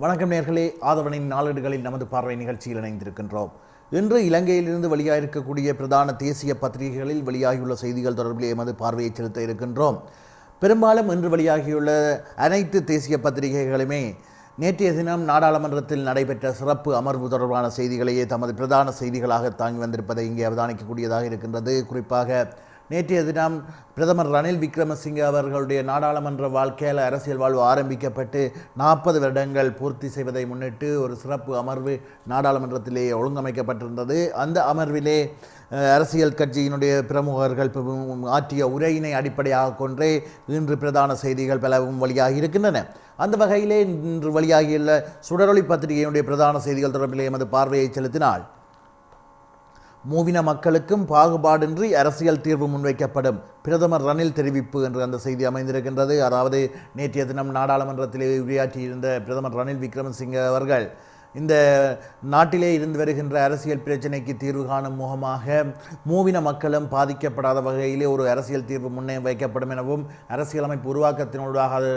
வணக்கம் நேர்களே, ஆதவனின் நாளேடுகளில் நமது பார்வை நிகழ்ச்சியில் இணைந்திருக்கின்றோம். இன்று இலங்கையிலிருந்து வெளியாகிருக்கக்கூடிய பிரதான தேசிய பத்திரிகைகளில் வெளியாகியுள்ள செய்திகள் தொடர்பில் எமது பார்வையை செலுத்த இருக்கின்றோம். பெரும்பாலும் இன்று வெளியாகியுள்ள அனைத்து தேசிய பத்திரிகைகளுமே நேற்றைய தினம் நாடாளுமன்றத்தில் நடைபெற்ற சிறப்பு அமர்வு தொடர்பான செய்திகளையே தமது பிரதான செய்திகளாக தாங்கி வந்திருப்பதை இங்கே அவதானிக்கக்கூடியதாக இருக்கின்றது. குறிப்பாக நேற்றைய தினம் பிரதமர் ரணில் விக்ரமசிங்கே அவர்களுடைய நாடாளுமன்ற வாழ்க்கையில் அரசியல் வாழ்வு ஆரம்பிக்கப்பட்டு 40 வருடங்கள் பூர்த்தி செய்வதை முன்னிட்டு ஒரு சிறப்பு அமர்வு நாடாளுமன்றத்திலே ஒழுங்கமைக்கப்பட்டிருந்தது. அந்த அமர்விலே அரசியல் கட்சியினுடைய பிரமுகர்கள் ஆற்றிய உரையினை அடிப்படையாக கொண்டே இன்று பிரதான செய்திகள் பலவும் வெளியாகி இருக்கின்றன. அந்த வகையிலே இன்று வெளியாகியுள்ள சுடரொளி பத்திரிகையினுடைய பிரதான செய்திகள் தொடர்பிலே எமது பார்வையை செலுத்தினால், மூவின மக்களுக்கும் பாகுபாடின்றி அரசியல் தீர்வு முன்வைக்கப்படும், பிரதமர் ரணில் தெரிவிப்பு என்று அந்த செய்தி அமைந்திருக்கின்றது. அதாவது நேற்றைய தினம் நாடாளுமன்றத்திலே உரையாற்றியிருந்த பிரதமர் ரணில் விக்ரமசிங்கே அவர்கள் இந்த நாட்டிலே இருந்து வருகின்ற அரசியல் பிரச்சினைக்கு தீர்வு காணும் முகமாக மூவின மக்களும் பாதிக்கப்படாத வகையிலே ஒரு அரசியல் தீர்வு முன்னே வைக்கப்படும் எனவும் அரசியலமைப்பு உருவாக்கத்தினூடாக அது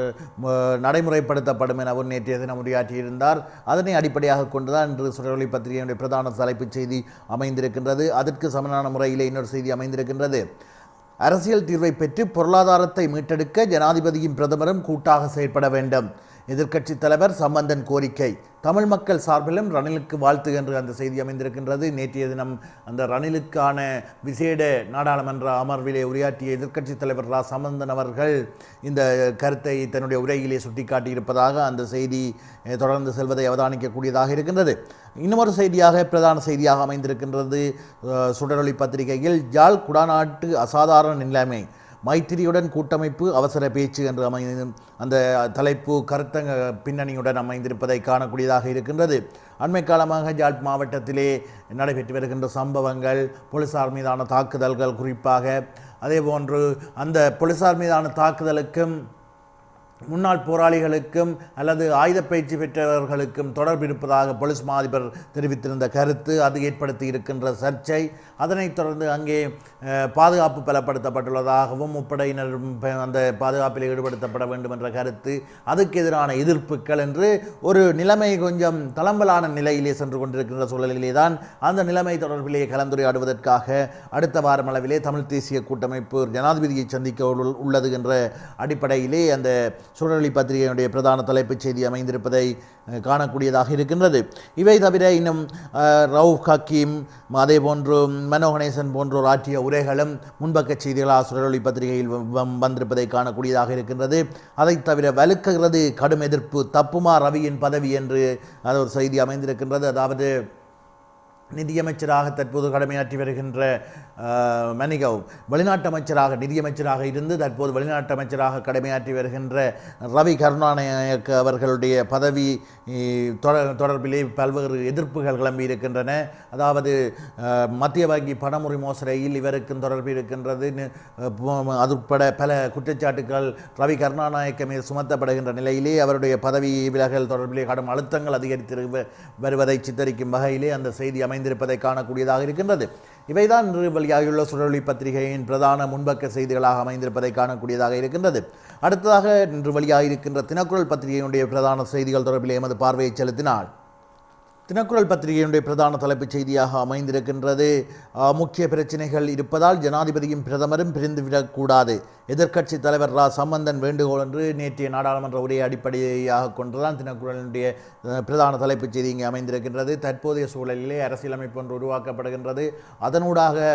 நடைமுறைப்படுத்தப்படும் எனவும் நேற்றைய தினம் உரையாற்றியிருந்தார். அதனை அடிப்படையாக கொண்டுதான் இன்று சுடரொளி பத்திரிகையினுடைய பிரதான தலைப்புச் செய்தி அமைந்திருக்கின்றது. அதற்கு சமனான முறையிலே இன்னொரு செய்தி அமைந்திருக்கின்றது. அரசியல் தீர்வை பெற்று பொருளாதாரத்தை மீட்டெடுக்க ஜனாதிபதியும் பிரதமரும் கூட்டாக செயற்பட வேண்டும், எதிர்க்கட்சித் தலைவர் சம்பந்தன் கோரிக்கை, தமிழ் மக்கள் சார்பிலும் ரணிலுக்கு வாழ்த்து என்று அந்த செய்தி அமைந்திருக்கின்றது. நேற்றைய தினம் அந்த ரணிலுக்கான விசேட நாடாளுமன்ற அமர்விலே உரையாற்றிய எதிர்க்கட்சித் தலைவர் சம்பந்தன் அவர்கள் இந்த கருத்தை தன்னுடைய உரையிலே சுட்டிக்காட்டியிருப்பதாக அந்த செய்தி தொடர்ந்து செல்வதை அவதானிக்கக்கூடியதாக இருக்கின்றது. இன்னொரு செய்தியாக பிரதான செய்தியாக அமைந்திருக்கின்றது சுடரொளி பத்திரிகையில், யாழ் குடாநாட்டு அசாதாரண நிலைமை, மைத்திரியுடன் கூட்டமைப்பு அவசர பேச்சு என்று அந்த தலைப்பு கருத்த பின்னணியுடன் அமைந்திருப்பதை காணக்கூடியதாக இருக்கின்றது. அண்மை காலமாக யாழ் மாவட்டத்திலே நடைபெற்று வருகின்ற சம்பவங்கள், போலீசார் மீதான தாக்குதல்கள், குறிப்பாக அதேபோன்று அந்த போலீசார் மீதான தாக்குதலுக்கும் முன்னாள் போராளிகளுக்கும் அல்லது ஆயுத பயிற்சி பெற்றவர்களுக்கும் தொடர்பு இருப்பதாக போலீஸ் மா அதிபர் தெரிவித்திருந்த கருத்து, அது ஏற்படுத்தி இருக்கின்ற சர்ச்சை, அதனைத் தொடர்ந்து அங்கே பாதுகாப்பு பலப்படுத்தப்பட்டுள்ளதாகவும் முப்படையினர் அந்த பாதுகாப்பில் ஈடுபடுத்தப்பட வேண்டும் என்ற கருத்து, அதுக்கு எதிரான எதிர்ப்புகள் என்று ஒரு நிலைமை கொஞ்சம் தளம்பலான நிலையிலே சென்று கொண்டிருக்கின்ற சூழலிலே தான் அந்த நிலைமை தொடர்பிலே கலந்துரையாடுவதற்காக அடுத்த வாரம் அளவிலே தமிழ் தேசிய கூட்டமைப்பு ஜனாதிபதியை சந்திக்க உள்ளது என்ற அடிப்படையிலே அந்த சுடரொளி பத்திரிகையினுடைய பிரதான தலைப்புச் செய்தி அமைந்திருப்பதை காணக்கூடியதாக இருக்கின்றது. இவை தவிர இன்னும் ரவுஃப் ஹக்கீம் அதே போன்று மனோ கணேசன் போன்றோர் ஆற்றிய உரைகளும் முன்பக்க செய்திகளாக சுடரொளி பத்திரிகையில் வந்திருப்பதை காணக்கூடியதாக இருக்கின்றது. அதைத் தவிர வலுக்குகிறது கடும் எதிர்ப்பு, தப்புமா ரவியின் பதவி என்று அது ஒரு செய்தி அமைந்திருக்கின்றது. அதாவது நிதியமைச்சராக தற்போது கடமையாற்றி வருகின்ற மணிகவ் வெளிநாட்டு அமைச்சராக நிதியமைச்சராக இருந்து தற்போது வெளிநாட்டு அமைச்சராக கடமையாற்றி வருகின்ற ரவி கருணாநாயக்க அவர்களுடைய பதவி தொடர்பிலே பல்வேறு எதிர்ப்புகள் கிளம்பி இருக்கின்றன. அதாவது மத்திய வங்கி பணமுறை மோசடியில் இவருக்கும் தொடர்பு இருக்கின்றது, அது உட்பட பல குற்றச்சாட்டுகள் ரவி கருணாநாயக்க மீது சுமத்தப்படுகின்ற நிலையிலே அவருடைய பதவி விலகல் தொடர்பிலே கடும் அழுத்தங்கள் அதிகரித்து வருவதை சித்தரிக்கும் வகையிலே அந்த செய்தி அமைந்திருப்பதை காணக்கூடியதாக இருக்கின்றது. இவைதான் இன்று வெளியாகியுள்ள சுடரொளி பத்திரிகையின் பிரதான முன்பக்க செய்திகளாக அமைந்திருப்பதை காணக்கூடியதாக இருக்கின்றது. அடுத்ததாக இன்று வெளியாகியிருக்கின்ற தினக்குரல் பத்திரிகையினுடைய பிரதான செய்திகள் தொடர்பில் எமது பார்வையை செலுத்தினால், தினக்குரல் பத்திரிகையினுடைய பிரதான தலைப்புச் செய்தியாக அமைந்திருக்கின்றது, முக்கிய பிரச்சினைகள் இருப்பதால் ஜனாதிபதியும் பிரதமரும் பிரிந்துவிடக்கூடாது, எதிர்க்கட்சித் தலைவர் சம்பந்தன் வேண்டுகோள் என்று நேற்றைய நாடாளுமன்ற உரையை அடிப்படையாக கொண்டுதான் தினக்குரலினுடைய பிரதான தலைப்புச் செய்தி இங்கே அமைந்திருக்கின்றது. தற்போதைய சூழலிலே அரசியலமைப்பு ஒன்று உருவாக்கப்படுகின்றது, அதனூடாக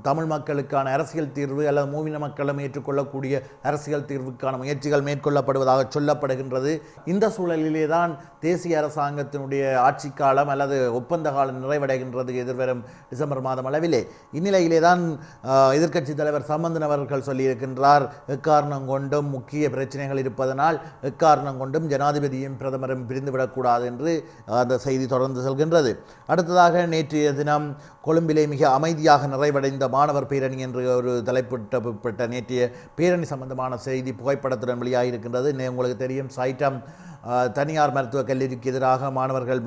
தமிழ் மக்களுக்கான அரசியல் தீர்வு அல்லது மூவின மக்களும் ஏற்றுக்கொள்ளக்கூடிய அரசியல் தீர்வுக்கான முயற்சிகள் மேற்கொள்ளப்படுவதாக சொல்லப்படுகின்றது. இந்த சூழலிலே தான் தேசிய அரசாங்கத்தினுடைய ஆட்சி காலம் அல்லது ஒப்பந்த காலம் நிறைவடைகின்றது எதிர்வரும் டிசம்பர் மாதம் அளவிலே. இந்நிலையிலே தான் எதிர்க்கட்சித் தலைவர் சம்பந்தன் அவர்கள் சொல்லியிருக்கின்றார், எக்காரணம் கொண்டும் முக்கிய பிரச்சனைகள் இருப்பதனால் எக்காரணம் கொண்டும் ஜனாதிபதியும் பிரதமரும் பிரிந்துவிடக்கூடாது என்று அந்த செய்தி தொடர்ந்து செல்கின்றது. அடுத்ததாக நேற்றைய தினம் கொழும்பிலே மிக அமைதியாக நிறைவடைந்த மாணவர் பேரணி என்று ஒரு தலைப்பிட்ட நேற்றைய பேரணி சம்பந்தமான செய்தி புகைப்படத்துடன் வெளியாகியிருக்கின்றது. உங்களுக்கு தெரியும், சைட்டம் தனியார் மருத்துவக் கல்லூரிக்கு எதிராக மாணவர்கள்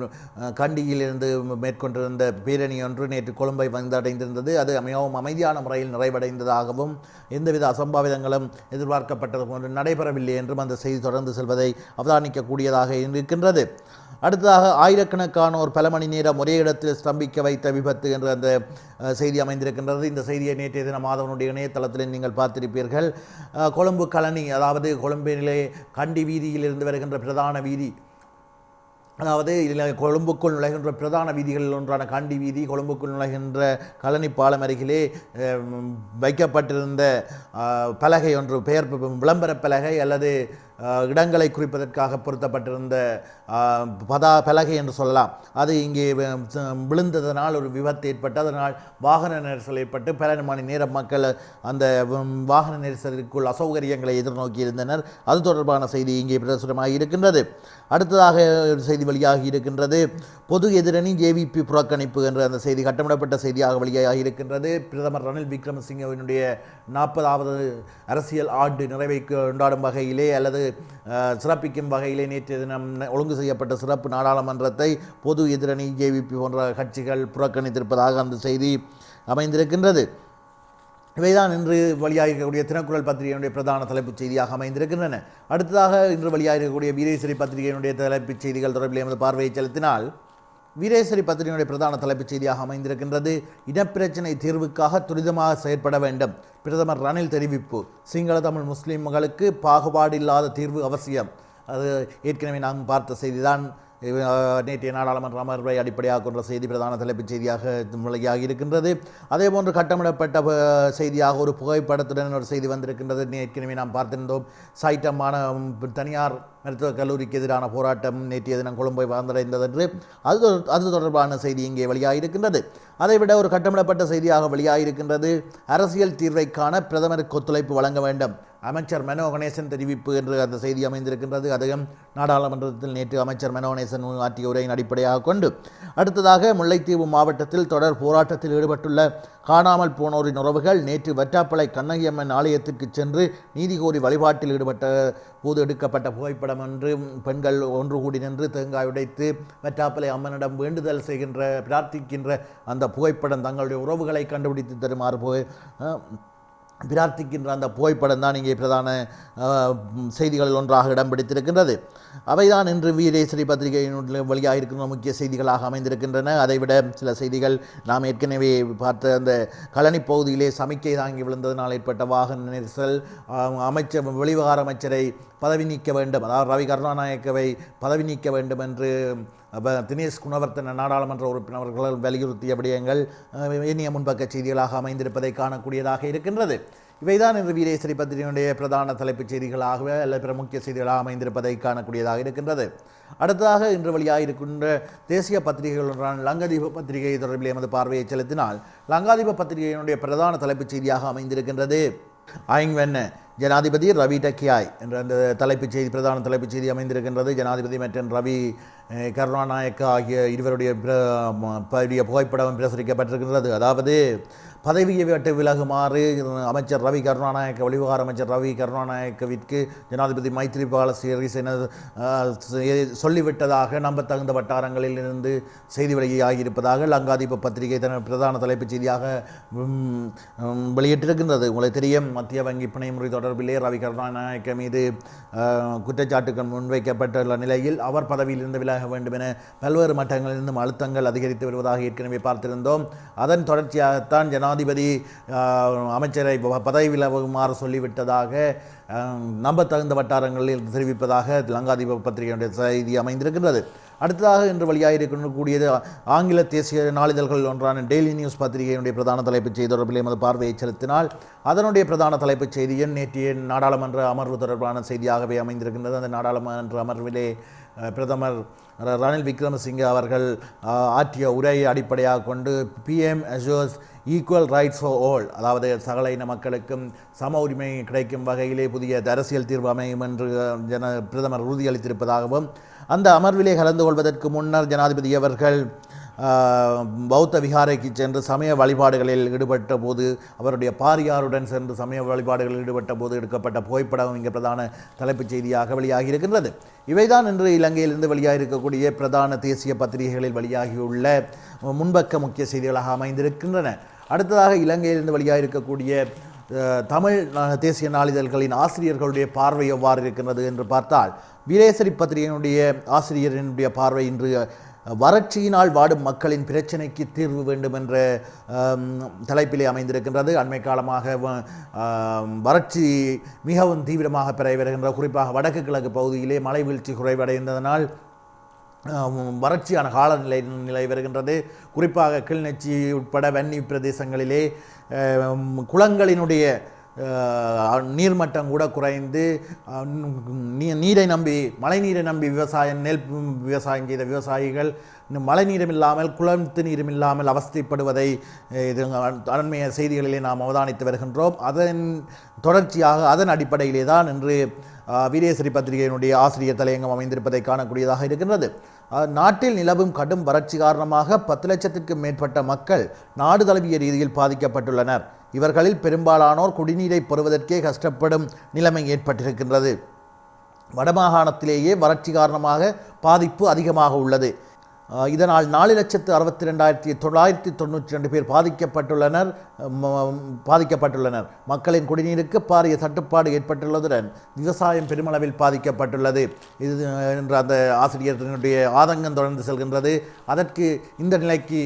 கண்டியிலிருந்து மேற்கொண்டிருந்த பேரணி ஒன்று நேற்று கொழும்பை வந்தடைந்திருந்தது. அது மிகவும் அமைதியான முறையில் நிறைவடைந்ததாகவும் எந்தவித அசம்பாவிதங்களும் எதிர்பார்க்கப்பட்டது போன்று நடைபெறவில்லை என்றும் அந்த செய்தி தொடர்ந்து செல்வதை அவதானிக்கக்கூடியதாக இருக்கின்றது. அடுத்ததாக ஆயிரக்கணக்கானோர் பல மணி நேரம் ஒரே இடத்தில் ஸ்தம்பிக்க வைத்த விபத்து என்று அந்த செய்தி அமைந்திருக்கின்றது. இந்த செய்தியை நேற்றைய தினம் மாதவனுடைய இணையதளத்தில் நீங்கள் பார்த்திருப்பீர்கள். கொழும்பு கழனி, அதாவது கொழும்பிலே கண்டி வீதியிலிருந்து வருகின்ற பிரதான வீதி, அதாவது இதில் கொழும்புக்குள் நுழைகின்ற பிரதான வீதிகளில் ஒன்றான கண்டி வீதி, கொழும்புக்குள் நுழைகின்ற கழனி பாலம் அருகிலே வைக்கப்பட்டிருந்த பலகை ஒன்று, பெயர் விளம்பர பலகை அல்லது இடங்களை குறிப்பதற்காக பொருத்தப்பட்டிருந்த பலகை என்று சொல்லலாம். அது இங்கே விழுந்ததனால் ஒரு விபத்து ஏற்பட்டு அதனால் வாகன நெரிசல் ஏற்பட்டு பல மணி நேரம் மக்கள் அந்த வாகன நெரிசலுக்குள் அசௌகரியங்களை எதிர்நோக்கி இருந்தனர். அது தொடர்பான செய்தி இங்கே பிரசுரமாக இருக்கின்றது. அடுத்ததாக ஒரு செய்தி வெளியாகி இருக்கின்றது. பொது எதிரணி ஜேவிபி புறக்கணிப்பு என்ற அந்த செய்தி கட்டமிடப்பட்ட செய்தியாக வெளியாகி இருக்கின்றது. பிரதமர் ரணில் விக்ரமசிங்கவினுடைய 40வது அரசியல் ஆண்டு நிறைவை கொண்டாடும் வகையிலே அல்லது சிறப்பிக்கும் வகையிலே நேற்றைய தினம் ஒழுங்கு செய்யப்பட்ட சிறப்பு நாடாளுமன்றத்தை பொது எதிரணி ஜேவிபி போன்ற கட்சிகள் புறக்கணித்திருப்பதாக அந்த செய்தி அமைந்திருக்கின்றது. இவைதான் இன்று வெளியாகக்கூடிய தினக்குரல் பத்திரிகையினுடைய பிரதான தலைப்புச் செய்தியாக அமைந்திருக்கின்றன. அடுத்ததாக இன்று வெளியாகக்கூடிய வீரேஸ்வரி பத்திரிகையினுடைய தலைப்புச் செய்திகள் தொடர்பில் எமது பார்வையை செலுத்தினால், வீரேஸ்வரி பத்திரிகையினுடைய பிரதான தலைப்புச் செய்தியாக அமைந்திருக்கின்றது. இனப்பிரச்சினை தீர்வுக்காக துரிதமாக செயற்பட வேண்டும், பிரதமர் ரணில் தெரிவிப்பு. சிங்கள தமிழ் முஸ்லிம்களுக்கு பாகுபாடு இல்லாத தீர்வு அவசியம். அது ஏற்கனவே நாம் பார்த்த செய்திதான். நேற்றைய நாடாளுமன்ற அமர்வை அடிப்படையாக கொண்ட செய்தி பிரதான தலைப்புச் செய்தியாக வெளியாகி இருக்கின்றது. அதே போன்று கட்டமிடப்பட்ட செய்தியாக ஒரு புகைப்படத்துடன் ஒரு செய்தி வந்திருக்கின்றது. ஏற்கனவே நாம் பார்த்திருந்தோம். சைட்டமான தனியார் மருத்துவக் கல்லூரிக்கு எதிரான போராட்டம் நேற்றைய தினம் கொழும்பை வந்தடைந்தது என்று அது தொடர்பான செய்தி இங்கே வெளியாகியிருக்கின்றது. அதைவிட ஒரு கட்டமிடப்பட்ட செய்தியாக வெளியாகியிருக்கின்றது. அரசியல் தீர்வைக்கான பிரதமருக்கு ஒத்துழைப்பு வழங்க வேண்டும், அமைச்சர் மெனோ கணேசன் தெரிவிப்பு என்று அந்த செய்தி அமைந்திருக்கின்றது. அதுவும் நாடாளுமன்றத்தில் நேற்று அமைச்சர் மெனோ கணேசன் ஆற்றிய உரையின் அடிப்படையாக கொண்டு. அடுத்ததாக முல்லைத்தீவு மாவட்டத்தில் தொடர் போராட்டத்தில் ஈடுபட்டுள்ள காணாமல் போனோரின் உறவுகள் நேற்று வற்றாப்பளை கண்ணகியம்மன் ஆலயத்திற்கு சென்று நீதி கோரி வழிபாட்டில் ஈடுபட்ட போது எடுக்கப்பட்ட புகைப்படம் என்று பெண்கள் ஒன்று கூடி நின்று தேங்காய் உடைத்து வற்றாப்பளை அம்மனிடம் வேண்டுதல் செய்கின்ற பிரார்த்திக்கின்ற அந்த புகைப்படம், தங்களுடைய உறவுகளை கண்டுபிடித்து தருமாறு பிரார்த்திக்கின்ற அந்த புகைப்படம் தான் இங்கே பிரதான செய்திகளில் ஒன்றாக இடம் பிடித்திருக்கின்றது. அவைதான் இன்று வீரேஸ்வரி பத்திரிகையினுடைய வழியாக இருக்கின்ற முக்கிய செய்திகளாக அமைந்திருக்கின்றன. அதைவிட சில செய்திகள் நாம் ஏற்கனவே பார்த்த அந்த கழனி பகுதியிலே சமிக்கை தாங்கி விழுந்ததனால் ஏற்பட்ட வாகன நெரிசல், வெளிவிவகார அமைச்சரை பதவி நீக்க வேண்டும், அதாவது ரவி கருணாநாயக்கவை பதவி நீக்க வேண்டும் என்று தினேஷ் குணவர்த்தன நாடாளுமன்ற உறுப்பினர்கள் வலியுறுத்திய விடயங்கள் இனிய முன்பக்க செய்திகளாக அமைந்திருப்பதை காணக்கூடியதாக இருக்கின்றது. இவைதான் இன்று வீரேஸ்வரி பத்திரிகையினுடைய பிரதான தலைப்புச் செய்திகளாகவே அல்லது பிற முக்கிய செய்திகளாக அமைந்திருப்பதை காணக்கூடியதாக இருக்கின்றது. அடுத்ததாக இன்று வெளியாக இருக்கின்ற தேசிய பத்திரிகைகள் ஒன்றான லங்காதீப பத்திரிகை தொடர்பில் எமது பார்வையை செலுத்தினால், லங்காதீப பத்திரிகையினுடைய பிரதான தலைப்புச் செய்தியாக அமைந்திருக்கின்றது. ஆய்வென்ன ஜனாதிபதி ரவி டக்கியாய் என்ற அந்த தலைப்புச் செய்தி பிரதான தலைப்புச் செய்தி அமைந்திருக்கின்றது. ஜனாதிபதி மற்றும் ரவி கருணாநாயக்க ஆகிய இருவருடைய புகைப்படம் பிரசுரிக்கப்பட்டிருக்கின்றது. அதாவது பதவியை விட்டு விலகுமாறு அமைச்சர் ரவி கருணாநாயக்க, வெளிவிவகார அமைச்சர் ரவி கருணாநாயக்கவிற்கு ஜனாதிபதி மைத்ரிபால சிறிசேன சொல்லிவிட்டதாக நம்பத்தகுந்த வட்டாரங்களில் இருந்து செய்தி வெளியாகியிருப்பதாக லங்காதீப பத்திரிகை தன் பிரதான தலைப்புச் செய்தியாக வெளியிட்டிருக்கின்றது. உங்களுக்கு தெரியும், மத்திய வங்கி பிணை முறை தொடர்பிலே ரவி கருணாநாயக்க மீது குற்றச்சாட்டுகள் முன்வைக்கப்பட்டுள்ள நிலையில் அவர் பதவியிலிருந்து விலக வேண்டும் என பல்வேறு மட்டங்களிலிருந்தும் அழுத்தங்கள் அதிகரித்து வருவதாக ஏற்கனவே பார்த்திருந்தோம். அதன் தொடர்ச்சியாகத்தான் ஜனாதிபதி அமைச்சரை பதவி விலகுமாறு சொல்லிவிட்டதாக நம்பத்தகுந்த வட்டாரங்களில் தெரிவிப்பதாக லங்காதீப பத்திரிகையுடைய செய்தி அமைந்திருக்கின்றது. அடுத்ததாக இன்று வெளியாகியிருக்கக்கூடியது ஆங்கில தேசிய நாளிதழ்கள் ஒன்றான டெய்லி நியூஸ் பத்திரிகையினுடைய பிரதான தலைப்புச் செய்தி தொடர்பில் எமது பார்வையை செலுத்தினால், அதனுடைய பிரதான தலைப்புச் செய்தியின் நேற்றைய நாடாளுமன்ற அமர்வு தொடர்பான செய்தியாகவே அமைந்திருக்கின்றது. அந்த நாடாளுமன்ற அமர்விலே பிரதமர் ரணில் விக்ரமசிங்கே அவர்கள் ஆற்றிய உரையை அடிப்படையாக கொண்டு PM assures equal rights for all, அதாவது சகல இன மக்களுக்கும் சம உரிமை கிடைக்கும் வகையிலே புதிய அரசியல் தீர்வு அமையும் என்று பிரதமர் உறுதியளித்திருப்பதாகவும், அந்த அமர்விலே கலந்து கொள்வதற்கு முன்னர் ஜனாதிபதி அவர்கள் பௌத்த விகாரைக்கு சென்று சமய வழிபாடுகளில் ஈடுபட்ட போது அவருடைய பாரியாருடன் சென்று சமய வழிபாடுகளில் ஈடுபட்ட போது எடுக்கப்பட்ட புகைப்படம் இங்கே பிரதான தலைப்புச் செய்தியாக வெளியாகி இருக்கின்றது. இவைதான் இன்று இலங்கையிலிருந்து வெளியாக இருக்கக்கூடிய பிரதான தேசிய பத்திரிகைகளில் வெளியாகியுள்ள முன்பக்க முக்கிய செய்திகளாக அமைந்திருக்கின்றன. அடுத்ததாக இலங்கையிலிருந்து வெளியாக இருக்கக்கூடிய தமிழ் தேசிய நாளிதழ்களின் ஆசிரியர்களுடைய பார்வை எவ்வாறு இருக்கின்றது என்று பார்த்தால், வீரேசரி பத்திரிகையினுடைய ஆசிரியரினுடைய பார்வை இன்று வறட்சியினால் வாடும் மக்களின் பிரச்சினைக்கு தீர்வு வேண்டும் என்ற தலைப்பிலே அமைந்திருக்கின்றது. அண்மை காலமாக வறட்சி மிகவும் தீவிரமாக பரவி வருகின்ற, குறிப்பாக வடக்கு கிழக்கு பகுதியிலே மழை வீழ்ச்சி குறைவடைந்ததனால் வறட்சியான நிலை வருகின்றது. குறிப்பாக கிளிநொச்சி உட்பட வன்னி பிரதேசங்களிலே குளங்களினுடைய நீர்மட்டம் கூட குறைந்து நீரை நம்பி மழை நீரை நம்பி நெல் விவசாயம் செய்த விவசாயிகள் மழை நீரும் இல்லாமல் குளத்து நீரும் இல்லாமல் அவஸ்தைப்படுவதை இது அண்மைய செய்திகளிலே நாம் அவதானித்து வருகின்றோம். அதன் தொடர்ச்சியாக அதன் அடிப்படையிலே தான் இன்று வீரேசரி பத்திரிகையினுடைய ஆசிரியர் தலையங்கம் அமைந்திருப்பதை காணக்கூடியதாக இருக்கின்றது. நாட்டில் நிலவும் கடும் வறட்சி காரணமாக 10 லட்சத்திற்கும் மேற்பட்ட மக்கள் நாடு தழுவிய ரீதியில் பாதிக்கப்பட்டுள்ளனர். இவர்களில் பெரும்பாலானோர் குடிநீரை பெறுவதற்கே கஷ்டப்படும் நிலைமை ஏற்பட்டிருக்கின்றது. வடமாகாணத்திலேயே வறட்சி காரணமாக பாதிப்பு அதிகமாக உள்ளது. இதனால் 4,62,992 பேர் பாதிக்கப்பட்டுள்ளனர். மக்களின் குடிநீருக்கு பாரிய தட்டுப்பாடு ஏற்பட்டுள்ளதுடன் விவசாயம் பெருமளவில் பாதிக்கப்பட்டுள்ளது. இது என்ற அந்த ஆசிரியர்களுடைய ஆதங்கம் தொடர்ந்து செல்கின்றது. அதற்கு இந்த நிலைக்கு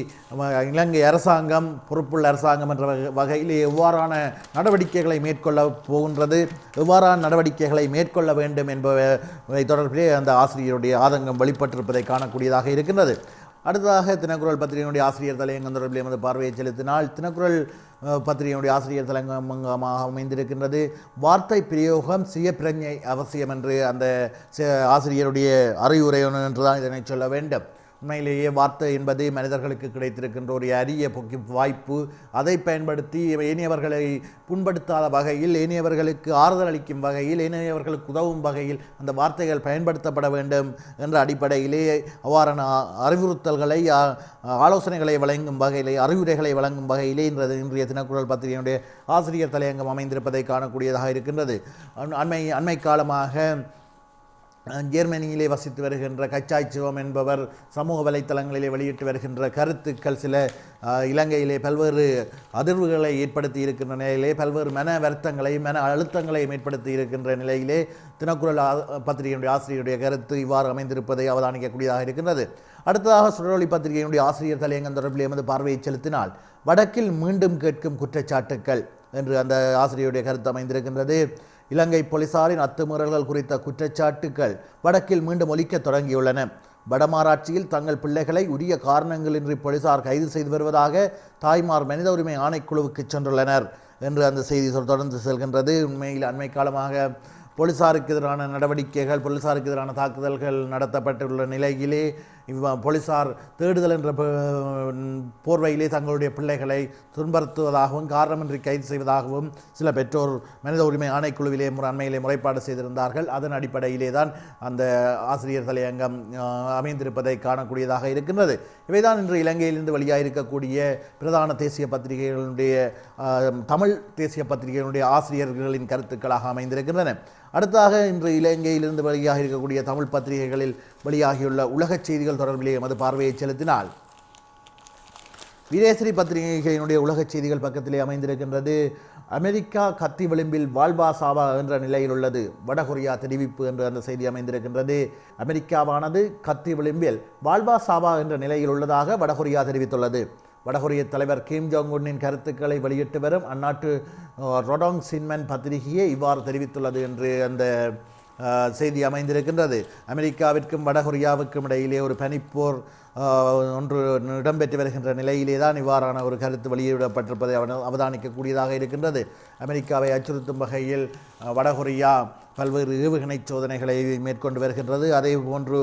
இலங்கை அரசாங்கம், பொறுப்புள்ள அரசாங்கம் என்ற வகையில் எவ்வாறான நடவடிக்கைகளை மேற்கொள்ள போகின்றது, எவ்வாறான நடவடிக்கைகளை மேற்கொள்ள வேண்டும் என்பவை தொடர்பிலே அந்த ஆசிரியருடைய ஆதங்கம் வெளிப்பட்டிருப்பதை காணக்கூடியதாக இருக்கின்றது. அடுத்ததாக தினக்குரல் பத்திரிகையினுடைய ஆசிரியர் தலையங்கம் தொடர்பில் எமது பார்வையை செலுத்தினால், தினக்குரல் பத்திரிகையினுடைய ஆசிரியர் தலையங்கமாக அமைந்திருக்கின்றது. வார்த்தை பிரயோகம் சுய பிரஜை அவசியம் என்று அந்த ஆசிரியருடைய அறிவுரை என்றுதான் இதனை சொல்ல வேண்டும். உண்மையிலேயே வார்த்தை என்பது மனிதர்களுக்கு கிடைத்திருக்கின்ற ஒரு அரிய வாய்ப்பு. அதை பயன்படுத்தி ஏனையவர்களை புண்படுத்தாத வகையில், ஏனையவர்களுக்கு ஆறுதல் அளிக்கும் வகையில், ஏனையவர்களுக்கு உதவும் வகையில் அந்த வார்த்தைகள் பயன்படுத்தப்பட வேண்டும் என்ற அடிப்படையிலே அவ்வாறான அறிவுறுத்தல்களை, ஆலோசனைகளை வழங்கும் வகையிலே, அறிவுரைகளை வழங்கும் வகையிலே இன்றைய தினக்குரல் பத்திரிகையினுடைய ஆசிரியர் தலையங்கம் அமைந்திருப்பதை காணக்கூடியதாக இருக்கின்றது. அண்மை காலமாக ஜெர்மனியிலே வசித்து வருகின்ற கச்சாய்ச்சிவம் என்பவர் சமூக வலைத்தளங்களிலே வெளியிட்டு வருகின்ற கருத்துக்கள் சில இலங்கையிலே பல்வேறு அதிர்வுகளை ஏற்படுத்தி இருக்கின்ற நிலையிலே, பல்வேறு மன வருத்தங்களை, மன அழுத்தங்களை ஏற்படுத்தி இருக்கின்ற நிலையிலே தினக்குரல் பத்திரிகையினுடைய ஆசிரியருடைய கருத்து இவ்வாறு அமைந்திருப்பதை அவதானிக்கக்கூடியதாக இருக்கின்றது. அடுத்ததாக சுடரொளி பத்திரிகையினுடைய ஆசிரியர் தலையங்கம் தொடர்பில் எமது பார்வையை செலுத்தினால், வடக்கில் மீண்டும் கேட்கும் குற்றச்சாட்டுக்கள் என்று அந்த ஆசிரியருடைய கருத்து அமைந்திருக்கின்றது. இலங்கை போலீசாரின் அத்துமீறல்கள் குறித்த குற்றச்சாட்டுக்கள் வடக்கில் மீண்டும் ஒலிக்க தொடங்கியுள்ளன. வடமாராட்சியில் தங்கள் பிள்ளைகளை உரிய காரணங்களின்றி போலீசார் கைது செய்து வருவதாக தாய்மார் மனித உரிமை ஆணைக்குழுவுக்கு சென்றுள்ளனர் என்று அந்த செய்தி தொடர்ந்து செல்கின்றது. உண்மையில் அண்மை காலமாக போலீசாருக்கு எதிரான நடவடிக்கைகள், போலீசாருக்கு எதிரான தாக்குதல்கள் நடத்தப்பட்டுள்ள நிலையிலே போலீசார் தேடுதல் என்ற போர்வையிலே தங்களுடைய பிள்ளைகளை துன்புறுத்துவதாகவும் காரணமின்றி கைது செய்வதாகவும் சில பெற்றோர் மனித உரிமை ஆணைக்குழுவிலே அண்மையிலே முறைப்பாடு செய்திருந்தார்கள். அதன் அடிப்படையிலே தான் அந்த ஆசிரியர் தலையங்கம் அமைந்திருப்பதை காணக்கூடியதாக இருக்கின்றது. இவைதான் இன்று இலங்கையிலிருந்து வெளியாக இருக்கக்கூடிய பிரதான தேசிய பத்திரிகைகளுடைய, தமிழ் தேசிய பத்திரிகைகளுடைய ஆசிரியர்களின் கருத்துக்களாக அமைந்திருக்கின்றன. அடுத்ததாக இன்று இலங்கையிலிருந்து வெளியாக இருக்கக்கூடிய தமிழ் பத்திரிகைகளில் வெளியாகியுள்ள உலகச் செய்திகள் தொடர்பிலே எமது பார்வையை செலுத்தினால், வீரேசரி பத்திரிகையினுடைய உலகச் செய்திகள் பக்கத்திலே அமைந்திருக்கின்றது. அமெரிக்கா கத்தி விளிம்பில் வாழ்வா சாவா என்ற நிலையில் உள்ளது, வடகொரியா தெரிவிப்பு என்று அந்த செய்தி அமைந்திருக்கின்றது. அமெரிக்காவானது கத்தி விளிம்பில் வாழ்வா சாவா என்ற நிலையில் உள்ளதாக வடகொரியா தெரிவித்துள்ளது. வடகொரிய தலைவர் கிம் ஜோங் உன்னின் கருத்துக்களை வெளியிட்டு வரும் அந்நாட்டு ரொடாங் சின்மன் பத்திரிகையே இவ்வாறு தெரிவித்துள்ளது என்று அந்த செய்தி அமைந்திருக்கின்றது. அமெரிக்காவிற்கும் வடகொரியாவுக்கும் இடையிலே ஒரு பனிப்போர் ஒன்று இடம்பெற்று வருகின்ற நிலையிலே தான் இவ்வாறான ஒரு கருத்து வெளியிடப்பட்டிருப்பதை அவதானிக்கக்கூடியதாக இருக்கின்றது. அமெரிக்காவை அச்சுறுத்தும் வகையில் வடகொரியா பல்வேறு ஏவுகணை சோதனைகளை மேற்கொண்டு வருகின்றது. அதே போன்று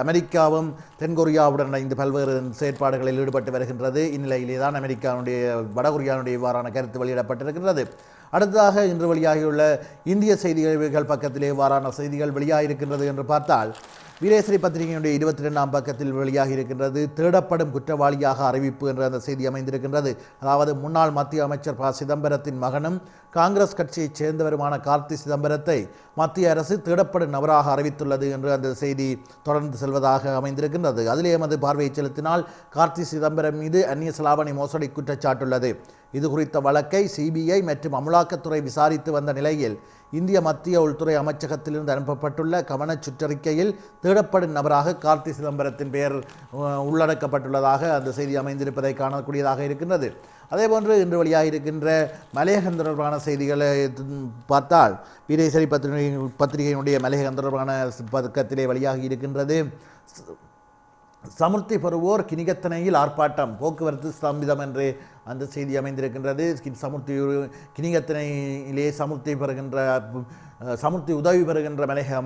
அமெரிக்காவும் தென்கொரியாவுடன் இணைந்து பல்வேறு செயற்பாடுகளில் ஈடுபட்டு வருகின்றது. இந்நிலையிலே தான் வடகொரியாவுடைய இவ்வாறான கருத்து வெளியிடப்பட்டிருக்கின்றது. அடுத்ததாக இன்று வெளியாகியுள்ள இந்திய செய்திகள் பக்கத்திலே இவ்வாறான செய்திகள் வெளியாகியிருக்கின்றது என்று பார்த்தால், வீரேசரி பத்திரிகையினுடைய 22ஆம் பக்கத்தில் வெளியாகி இருக்கின்றது. தேடப்படும் குற்றவாளியாக அறிவிப்பு என்ற அந்த செய்தி அமைந்திருக்கின்றது. அதாவது முன்னாள் மத்திய அமைச்சர் ப சிதம்பரத்தின் மகனும் காங்கிரஸ் கட்சியைச் சேர்ந்தவருமான கார்த்தி சிதம்பரத்தை மத்திய அரசு தேடப்படும் நபராக அறிவித்துள்ளது என்று அந்த செய்தி தொடர்ந்து செல்வதாக அமைந்திருக்கின்றது. அதிலே எமது பார்வையை செலுத்தினால் கார்த்தி சிதம்பரம் மீது அந்நிய செலாவணி மோசடி குற்றச்சாட்டுள்ளது. இது குறித்த வழக்கை சிபிஐ மற்றும் அமலாக்கத்துறை விசாரித்து வந்த நிலையில் இந்திய மத்திய உள்துறை அமைச்சகத்திலிருந்து அனுப்பப்பட்டுள்ள கவனச் சுற்றறிக்கையில் தேடப்படும் நபராக கார்த்தி சிதம்பரத்தின் பெயர் உள்ளடக்கப்பட்டுள்ளதாக அந்த செய்தி அமைந்திருப்பதை காணக்கூடியதாக இருக்கின்றது. அதேபோன்று இன்று வெளியாக இருக்கின்ற மலையகம் தொடர்பான செய்திகளை பார்த்தால் வீரேசரி பத்திரிகையினுடைய மலையகம் தொடர்பான பக்கத்திலே வெளியாகி இருக்கின்றது. சமுர்த்தி பெறுவோர் கிணிகத்தனையில் ஆர்ப்பாட்டம், போக்குவரத்து ஸ்தம்பிதம் என்று அந்த செய்தி அமைந்திருக்கின்றது. சமுர்த்தி கிணிகத்தனையிலே சமுர்த்தி உதவி பெறுகின்ற மலையக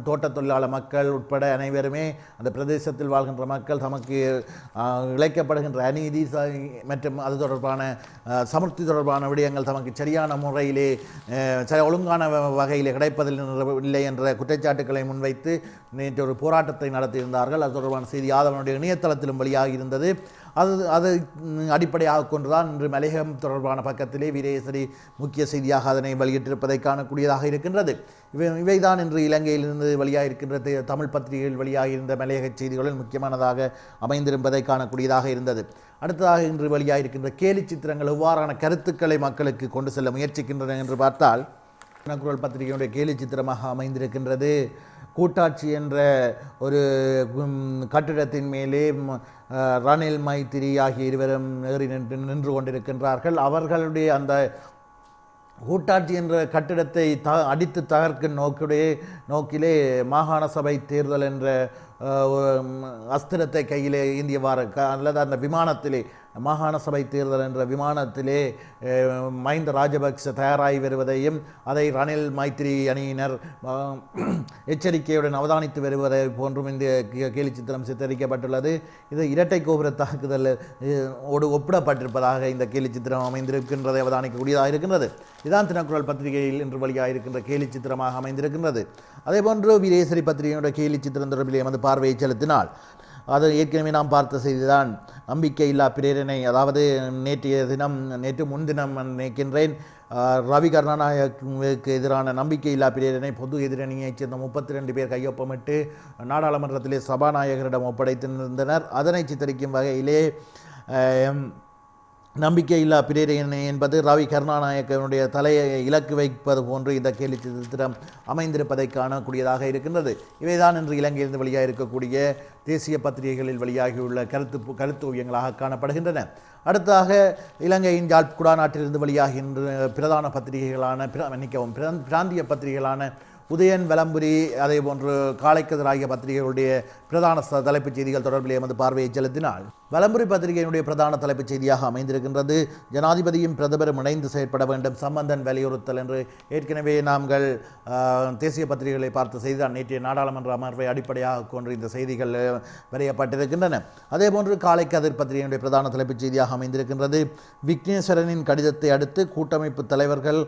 தோட்ட தொழிலாளர் மக்கள் உட்பட அனைவருமே அந்த பிரதேசத்தில் வாழ்கின்ற மக்கள் தமக்கு இழைக்கப்படுகின்ற அநீதி மற்றும் அது தொடர்பான சமுர்த்தி தொடர்பான விடயங்கள் தமக்கு சரியான முறையிலே ஒழுங்கான வகையிலே கிடைப்பதில்லை என்ற குற்றச்சாட்டுக்களை முன்வைத்து நேற்று ஒரு போராட்டத்தை நடத்தியிருந்தார்கள். அது தொடர்பான செய்தி ஆதவனுடைய இணையதளத்திலும் வெளியாகி இருந்தது. அது அடிப்படையாக கொண்டுதான் இன்று மலையகம் தொடர்பான பக்கத்திலே வீரேசரி முக்கிய செய்தியாக அதனை வெளியிட்டிருப்பதை காணக்கூடியதாக இருக்கின்றது. இவைதான் இன்று இலங்கையிலிருந்து வெளியாக இருக்கின்ற தமிழ் பத்திரிகைகள் வெளியாக இருந்த மலையக செய்திகளில் முக்கியமானதாக அமைந்திருப்பதை காணக்கூடியதாக இருந்தது. அடுத்ததாக இன்று வெளியாக இருக்கின்ற கேலி சித்திரங்கள் எவ்வாறான கருத்துக்களை மக்களுக்கு கொண்டு செல்ல முயற்சிக்கின்றன என்று பார்த்தால் தினக்குரல் பத்திரிகையுடைய கேலி சித்திரமாக அமைந்திருக்கின்றது. கூட்டாட்சி என்ற ஒரு கட்டிடத்தின் மேலே ரணில் மைத்திரி ஆகிய இருவரும் ஏறி நின்று கொண்டிருக்கின்றார்கள். அவர்களுடைய அந்த கூட்டாட்சி என்ற கட்டிடத்தை அடித்து தகர்க்கும் நோக்கிலே மாகாண சபை தேர்தல் என்ற அஸ்திரத்தை கையிலே இந்தியவாறு அல்லது அந்த விமானத்திலே மாகாண சபை தேர்தல் என்ற விமானத்திலே மஹிந்த ராஜபக்ச தயாராகி வருவதையும் அதை ரணில் மைத்திரி அணியினர் எச்சரிக்கையுடன் அவதானித்து வருவதை போன்றும் இந்த கேலி சித்திரம் சித்தரிக்கப்பட்டுள்ளது. இது இரட்டை கோபுர தாக்குதல் ஒப்பிடப்பட்டிருப்பதாக இந்த கேலி சித்திரம் அமைந்திருக்கின்றதை அவதானிக்கக்கூடியதாக இருக்கின்றது. இதான் தினக்குரல் பத்திரிகையில் இன்று வெளியாக இருக்கின்ற கேலி சித்திரமாக அமைந்திருக்கின்றது. அதேபோன்று வீரேசரி பத்திரிகையோட கேலி சித்திரம் தொடர்பில் எமது பார்வையை செலுத்தினால் அது ஏற்கனவே நாம் பார்த்த செய்திதான். நம்பிக்கையில்லா பிரேரணை, அதாவது நேற்று முன்தினம் நினைக்கின்றேன் ரவி கருணாநாயகவுக்கு எதிரான நம்பிக்கையில்லா பிரேரணை பொது எதிரணியைச் சேர்ந்த 32 பேர் கையொப்பமிட்டு நாடாளுமன்றத்திலே சபாநாயகரிடம் ஒப்படைத்திருந்தனர். அதனை சித்தரிக்கும் வகையிலே நம்பிக்கையில்லா பிரேரணை என்பது ரவி கருணாநாயகனுடைய தலையை இலக்கு வைப்பது போன்று இந்த கேலி சித்திரம் அமைந்திருப்பதை காணக்கூடியதாக இருக்கின்றது. இவைதான் இன்று இலங்கையிலிருந்து வெளியாக இருக்கக்கூடிய தேசிய பத்திரிகைகளில் வெளியாகியுள்ள கருத்து ஓவியங்களாக காணப்படுகின்றன. அடுத்ததாக இலங்கையின் குடாநாட்டிலிருந்து வெளியாகின்ற பிரதான பத்திரிகைகளான பிராந்திய பத்திரிகைகளான உதயன், வலம்புரி, அதே போன்று காலைக்கதிர் ஆகிய பத்திரிகைகளுடைய பிரதான தலைப்புச் செய்திகள் தொடர்பில் எமது பார்வையை செலுத்தினால் வலம்புரி பத்திரிகையினுடைய பிரதான தலைப்புச் செய்தியாக அமைந்திருக்கின்றது. ஜனாதிபதியும் பிரதமரும் இணைந்து செயற்பட வேண்டும், சம்பந்தன் வலியுறுத்தல் என்று ஏற்கனவே நாங்கள் தேசிய பத்திரிகைகளை பார்த்த செய்திதான். நேற்றைய நாடாளுமன்ற அமர்வை அடிப்படையாக கொண்டு இந்த செய்திகள் வரையப்பட்டிருக்கின்றன. அதேபோன்று காலைக்கதிர் பத்திரிகையினுடைய பிரதான தலைப்புச் செய்தியாக அமைந்திருக்கின்றது. விக்னேஸ்வரனின் கடிதத்தை அடுத்து கூட்டமைப்பு தலைவர்கள்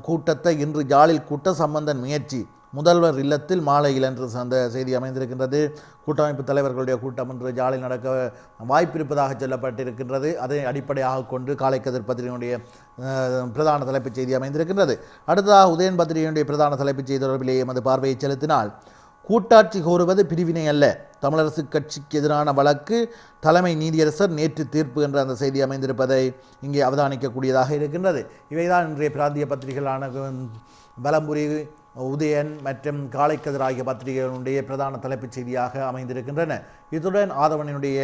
கூட்டத்தை இன்று யாழில் கூட்ட சம்பந்தன் முயற்சி, முதல்வர் இல்லத்தில் மாலையில் என்று அந்த செய்தி அமைந்திருக்கின்றது. கூட்டமைப்பு தலைவர்களுடைய கூட்டம் இன்று ஜாலில் நடக்க வாய்ப்பிருப்பதாக சொல்லப்பட்டிருக்கின்றது. அதை அடிப்படையாக கொண்டு காலைக்கதிர் பத்திரிகையினுடைய பிரதான தலைப்புச் செய்தி அமைந்திருக்கின்றது. அடுத்ததாக உதயன் பத்திரிகையினுடைய பிரதான தலைப்புச் செய்தி தொடர்பிலே எமது பார்வையை செலுத்தினால் கூட்டாட்சி கோருவது பிரிவினை அல்ல, தமிழரசு கட்சிக்கு எதிரான வழக்கு தலைமை நீதியரசர் நேற்று தீர்ப்பு என்ற அந்த செய்தி அமைந்திருப்பதை இங்கே அவதானிக்கக்கூடியதாக இருக்கின்றது. இவைதான் இன்றைய பிராந்திய பத்திரிகைகளான வலம்புரி, உதயன் மற்றும் காலைக்கதிர் ஆகிய பத்திரிகைகளுடைய பிரதான தலைப்புச் செய்தியாக அமைந்திருக்கின்றன. இத்துடன் ஆதவனினுடைய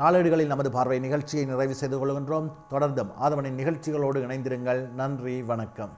நாளேடுகளில் நமது பார்வை நிகழ்ச்சியை நிறைவு செய்து கொள்கின்றோம். தொடர்ந்தும் ஆதவனின் நிகழ்ச்சிகளோடு இணைந்திருங்கள். நன்றி, வணக்கம்.